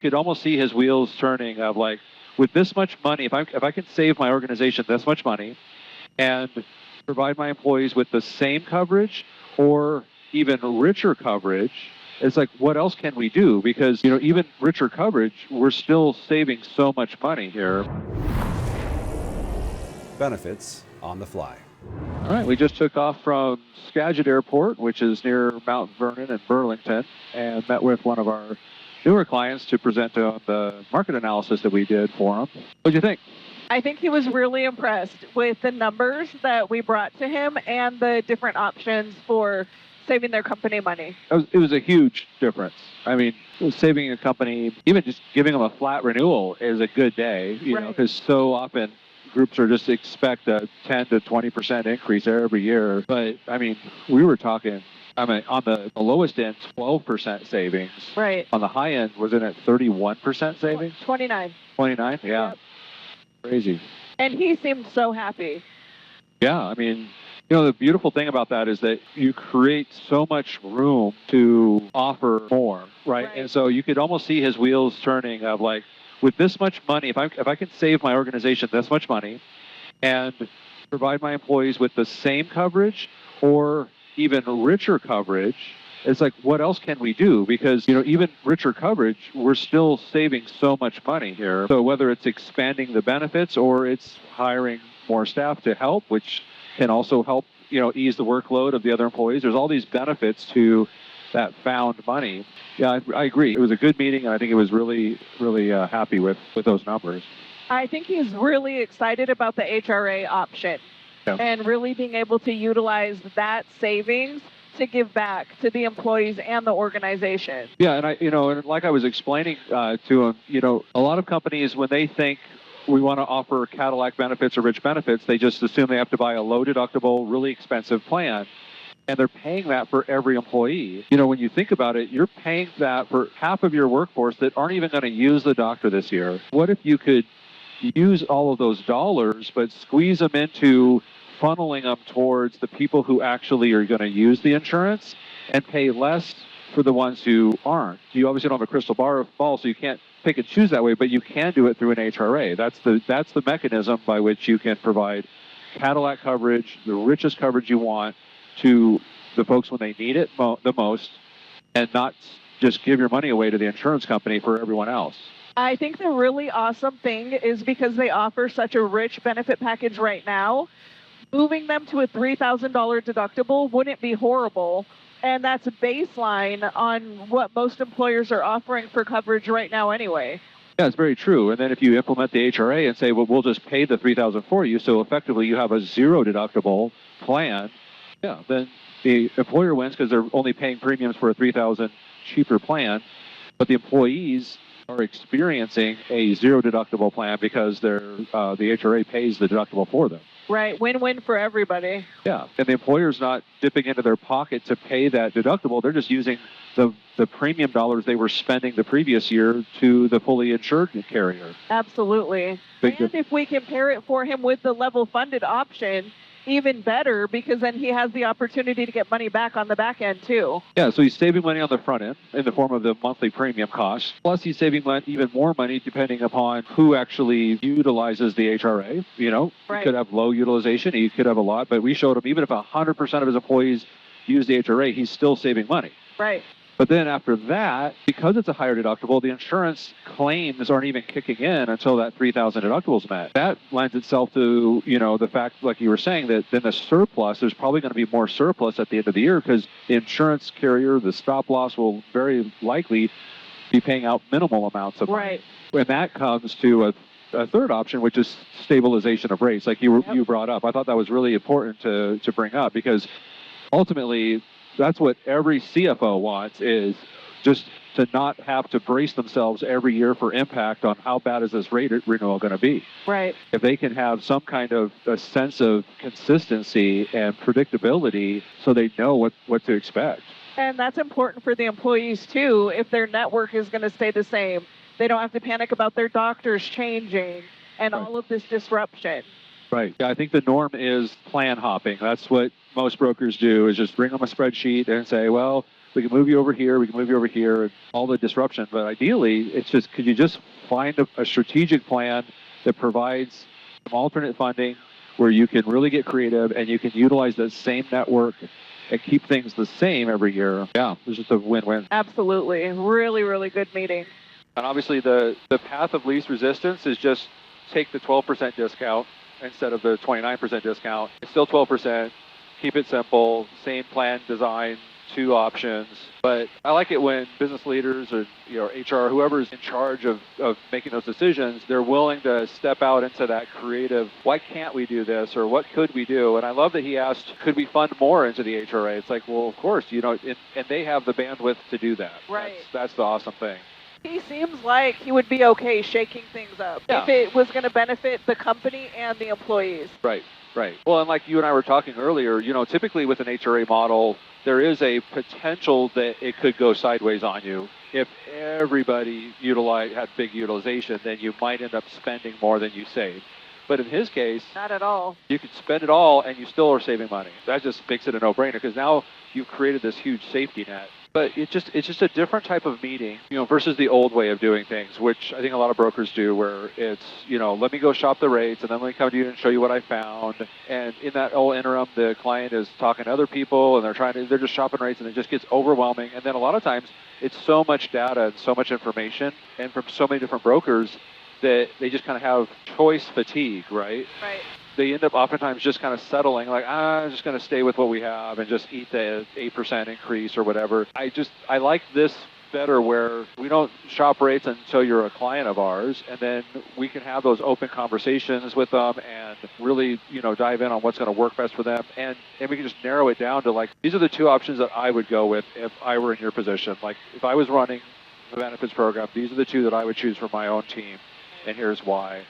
could almost see his wheels turning of like, with this much money, if I can save my organization this much money and provide my employees with the same coverage or even richer coverage, it's like, what else can we do? Because, even richer coverage, we're still saving so much money here. Benefits on the fly. All right, we just took off from Skagit Airport, which is near Mount Vernon in Burlington, and met with one of our newer clients to present on the market analysis that we did for them. What do you think? I think he was really impressed with the numbers that we brought to him and the different options for saving their company money. It was a huge difference. I mean, saving a company, even just giving them a flat renewal is a good day, you know, because so often groups are just expect a 10 to 20% increase every year. But, I mean, we were talking, on the lowest end, 12% savings. Right. On the high end, was it at 31% savings? 29. 29? Yeah. Yep. Crazy. And he seemed so happy. Yeah, I mean, the beautiful thing about that is that you create so much room to offer more, right? And so you could almost see his wheels turning of like, with this much money, if I can save my organization this much money and provide my employees with the same coverage or even richer coverage, it's like, what else can we do? Because, even richer coverage, we're still saving so much money here. So whether it's expanding the benefits or it's hiring more staff to help, which can also help, ease the workload of the other employees. There's all these benefits to that found money. Yeah, I agree. It was a good meeting, and I think it was really, really happy with those numbers. I think he's really excited about the HRA option and really being able to utilize that savings to give back to the employees and the organization. Yeah, and and like I was explaining to him, a lot of companies, when they think we want to offer Cadillac benefits or rich benefits, they just assume they have to buy a low deductible, really expensive plan. And they're paying that for every employee. When you think about it, you're paying that for half of your workforce that aren't even going to use the doctor this year. What if you could use all of those dollars, but squeeze them into funneling them towards the people who actually are going to use the insurance and pay less for the ones who aren't? You obviously don't have a crystal ball, so you can't pick and choose that way, but you can do it through an HRA. That's the mechanism by which you can provide Cadillac coverage, the richest coverage you want, to the folks when they need it the most, and not just give your money away to the insurance company for everyone else. I think the really awesome thing is because they offer such a rich benefit package right now, moving them to a $3,000 deductible wouldn't be horrible. And that's a baseline on what most employers are offering for coverage right now anyway. Yeah, it's very true. And then if you implement the HRA and say, well, we'll just pay the $3,000 for you, so effectively you have a zero deductible plan, yeah, then the employer wins because they're only paying premiums for a $3,000 cheaper plan, but the employees are experiencing a zero deductible plan because the HRA pays the deductible for them. Right, win-win for everybody. Yeah, and the employer's not dipping into their pocket to pay that deductible. They're just using the premium dollars they were spending the previous year to the fully insured carrier. Absolutely. And if we can pair it for him with the level funded option, even better, because then he has the opportunity to get money back on the back end too. Yeah, so he's saving money on the front end in the form of the monthly premium cost. Plus he's saving even more money depending upon who actually utilizes the HRA. He could have low utilization, he could have a lot, but we showed him even if 100% of his employees use the HRA, he's still saving money. Right. But then after that, because it's a higher deductible, the insurance claims aren't even kicking in until that $3,000 deductible is met. That lends itself to, the fact, like you were saying, that then the surplus, there's probably going to be more surplus at the end of the year because the insurance carrier, the stop loss, will very likely be paying out minimal amounts of money. Right. And that comes to a third option, which is stabilization of rates, like you brought up. I thought that was really important to bring up because ultimately, that's what every CFO wants, is just to not have to brace themselves every year for impact on how bad is this rate renewal going to be. Right. If they can have some kind of a sense of consistency and predictability so they know what to expect. And that's important for the employees too, if their network is going to stay the same. They don't have to panic about their doctors changing and all of this disruption. Right. Yeah, I think the norm is plan hopping. That's what most brokers do, is just bring them a spreadsheet and say, well, we can move you over here, we can move you over here, and all the disruption. But ideally, it's just, could you just find a strategic plan that provides some alternate funding where you can really get creative and you can utilize the same network and keep things the same every year? Yeah, it's just a win-win. Absolutely. Really, really good meeting. And obviously the path of least resistance is just take the 12% discount instead of the 29% discount. It's still 12%. Keep it simple, same plan design, 2 options. But I like it when business leaders or HR, whoever's in charge of making those decisions, they're willing to step out into that creative, why can't we do this, or what could we do? And I love that he asked, could we fund more into the HRA? It's like, well, of course, and they have the bandwidth to do that. Right. That's the awesome thing. He seems like he would be okay shaking things up if it was going to benefit the company and the employees. Right. Well, and like you and I were talking earlier, typically with an HRA model, there is a potential that it could go sideways on you. If everybody had big utilization, then you might end up spending more than you save. But in his case, not at all. You could spend it all and you still are saving money. That just makes it a no-brainer because now you've created this huge safety net. But it's just a different type of meeting, versus the old way of doing things, which I think a lot of brokers do, where it's, let me go shop the rates and then let me come to you and show you what I found. And in that whole interim, the client is talking to other people and they're just shopping rates, and it just gets overwhelming. And then a lot of times it's so much data and so much information and from so many different brokers that they just kind of have choice fatigue, right? Right. They end up oftentimes just kind of settling, like, I'm just going to stay with what we have and just eat the 8% increase or whatever. I like this better, where we don't shop rates until you're a client of ours, and then we can have those open conversations with them and really, dive in on what's going to work best for them. And we can just narrow it down to, like, these are the 2 options that I would go with if I were in your position. Like, if I was running the benefits program, these are the 2 that I would choose for my own team, and here's why.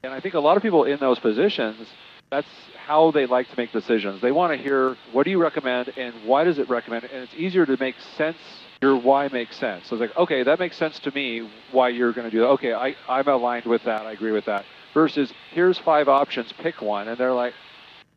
And I think a lot of people in those positions, that's how they like to make decisions. They want to hear, what do you recommend and why does it recommend? And it's easier to make sense. Your why makes sense. So it's like, okay, that makes sense to me why you're going to do that. Okay, I'm aligned with that. I agree with that. Versus, here's 5 options, pick one. And they're like,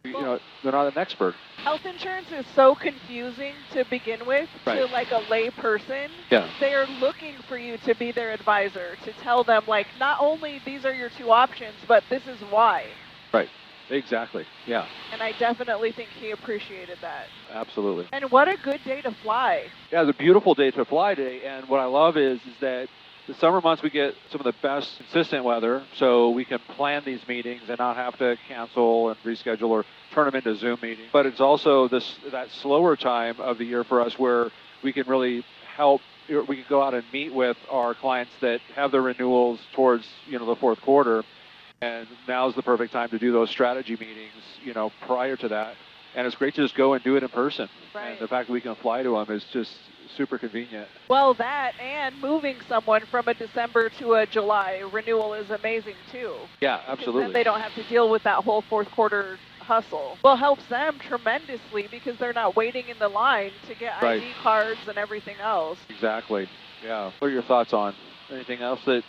they're not an expert. Health insurance is so confusing to begin with, to like a lay person. Yeah. They are looking for you to be their advisor, to tell them, like, not only these are your 2 options, but this is why. Right. Exactly. Yeah. And I definitely think he appreciated that. Absolutely. And what a good day to fly. Yeah, it's a beautiful day to fly today. And what I love is that the summer months we get some of the best consistent weather, so we can plan these meetings and not have to cancel and reschedule or turn them into Zoom meetings. But it's also that slower time of the year for us where we can really help. We can go out and meet with our clients that have their renewals towards the fourth quarter, and now's the perfect time to do those strategy meetings prior to that. And it's great to just go and do it in person. Right. And the fact that we can fly to them is just super convenient. Well, that and moving someone from a December to a July renewal is amazing too. Yeah, absolutely. Then they don't have to deal with that whole fourth quarter hustle. Well, helps them tremendously because they're not waiting in the line to get ID cards and everything else. Exactly. Yeah. What are your thoughts on anything else that...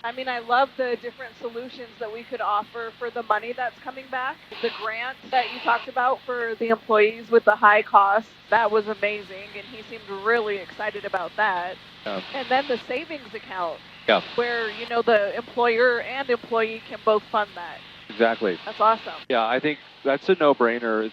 I mean, I love the different solutions that we could offer for the money that's coming back. The grant that you talked about for the employees with the high costs, that was amazing, and he seemed really excited about that. Yeah. And then the savings account, where, the employer and employee can both fund that. Exactly. That's awesome. Yeah, I think that's a no-brainer,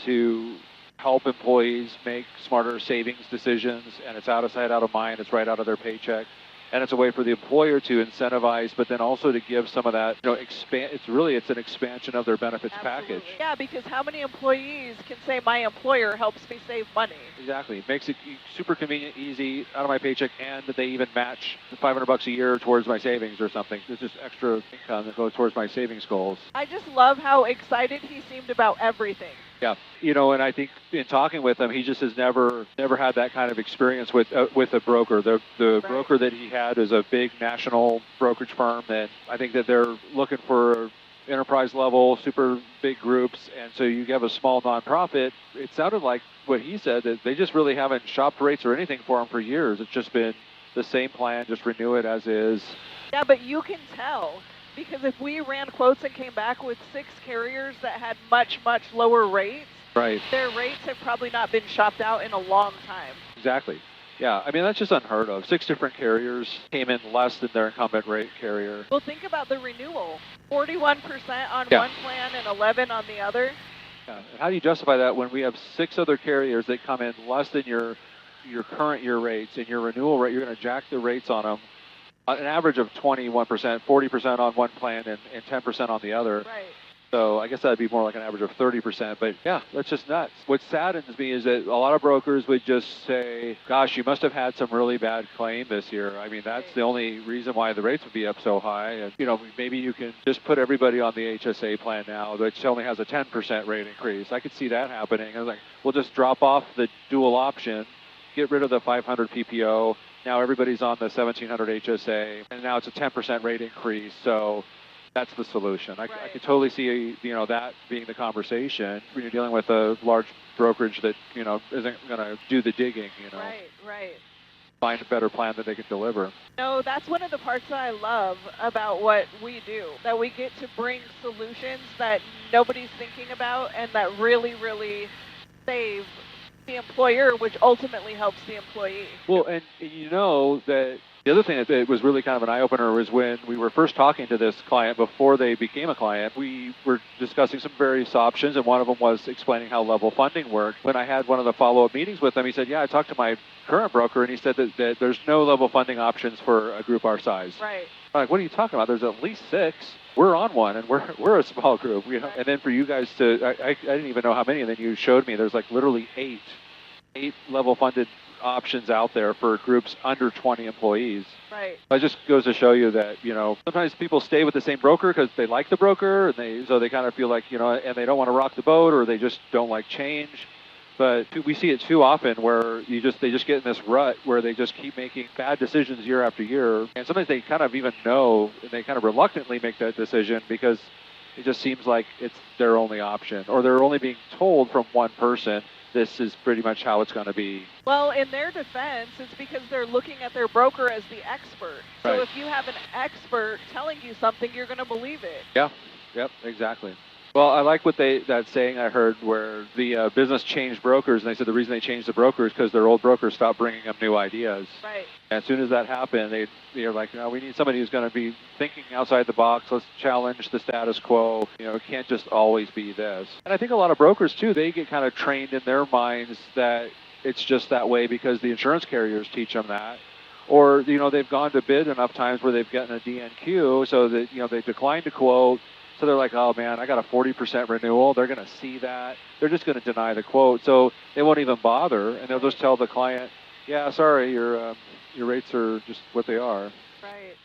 to help employees make smarter savings decisions, and it's out of sight, out of mind. It's right out of their paycheck. And it's a way for the employer to incentivize, but then also to give some of that, it's an expansion of their benefits package. Yeah, because how many employees can say my employer helps me save money? Exactly. It makes it super convenient, easy, out of my paycheck, and they even match $500 a year towards my savings or something. It's just extra income that goes towards my savings goals. I just love how excited he seemed about everything. Yeah, and I think in talking with him, he just has never had that kind of experience with a broker. The broker that he had is a big national brokerage firm, and I think that they're looking for enterprise level, super big groups, and so you have a small nonprofit. It sounded like what he said, that they just really haven't shopped rates or anything for him for years. It's just been the same plan, just renew it as is. Yeah, but you can tell. Because if we ran quotes and came back with 6 carriers that had much, much lower rates, their rates have probably not been shopped out in a long time. exactly. Yeah, I mean, that's just unheard of. 6 different carriers came in less than their incumbent rate carrier. Well, think about the renewal. 41% on Yeah. one plan and 11 on the other. Yeah. And how do you justify that when we have 6 other carriers that come in less than your current year rates, and your renewal rate, you're going to jack the rates on them an average of 21%, 40% on one plan and 10% on the other. Right. So I guess that'd be more like an average of 30%. But yeah, that's just nuts. What saddens me is that a lot of brokers would just say, gosh, you must have had some really bad claim this year. I mean, that's the only reason why the rates would be up so high. And, you know, maybe you can just put everybody on the HSA plan now, which only has a 10% rate increase. I could see that happening. I was like, we'll just drop off the dual option, get rid of the 500 PPO. Now everybody's on the 1700 HSA, and now it's a 10% rate increase. So that's the solution. I could totally see, you know, that being the conversation when you're dealing with a large brokerage that, you know, isn't going to do the digging, you know. Right. Find a better plan that they can deliver. No, that's one of the parts that I love about what we do, that we get to bring solutions that nobody's thinking about and that really, really save the employer, which ultimately helps the employee. Well, and you know that the other thing that was really kind of an eye-opener was when we were first talking to this client before they became a client, we were discussing some various options, and one of them was explaining how level funding worked. When I had one of the follow-up meetings with him, he said, yeah, I talked to my current broker, and he said that there's no level funding options for a group our size. Right. I'm like, what are you talking about? There's at least 6. We're on one, and we're a small group. You know? And then for you guys to, I didn't even know how many, and then you showed me there's like literally 8 level funded options out there for groups under 20 employees. Right. It just goes to show you that, you know, sometimes people stay with the same broker because they like the broker, and so they kind of feel like, you know, and they don't want to rock the boat, or they just don't like change. But we see it too often where they just get in this rut where they just keep making bad decisions year after year. And sometimes they kind of even know, and they kind of reluctantly make that decision because it just seems like it's their only option, or they're only being told from one person, this is pretty much how it's going to be. Well, in their defense, it's because they're looking at their broker as the expert. So if you have an expert telling you something, you're going to believe it. Yeah, yep, exactly. Well, I like that saying I heard where the business changed brokers, and they said the reason they changed the brokers because their old brokers stopped bringing them new ideas. Right. And as soon as that happened, they're like, no, we need somebody who's going to be thinking outside the box. Let's challenge the status quo. You know, it can't just always be this. And I think a lot of brokers, too, they get kind of trained in their minds that it's just that way because the insurance carriers teach them that. Or, you know, they've gone to bid enough times where they've gotten a DNQ so that, you know, they declined to quote. So they're like, oh, man, I got a 40% renewal. They're going to see that. They're just going to deny the quote. So they won't even bother, and they'll just tell the client, yeah, sorry, your rates are just what they are. Right.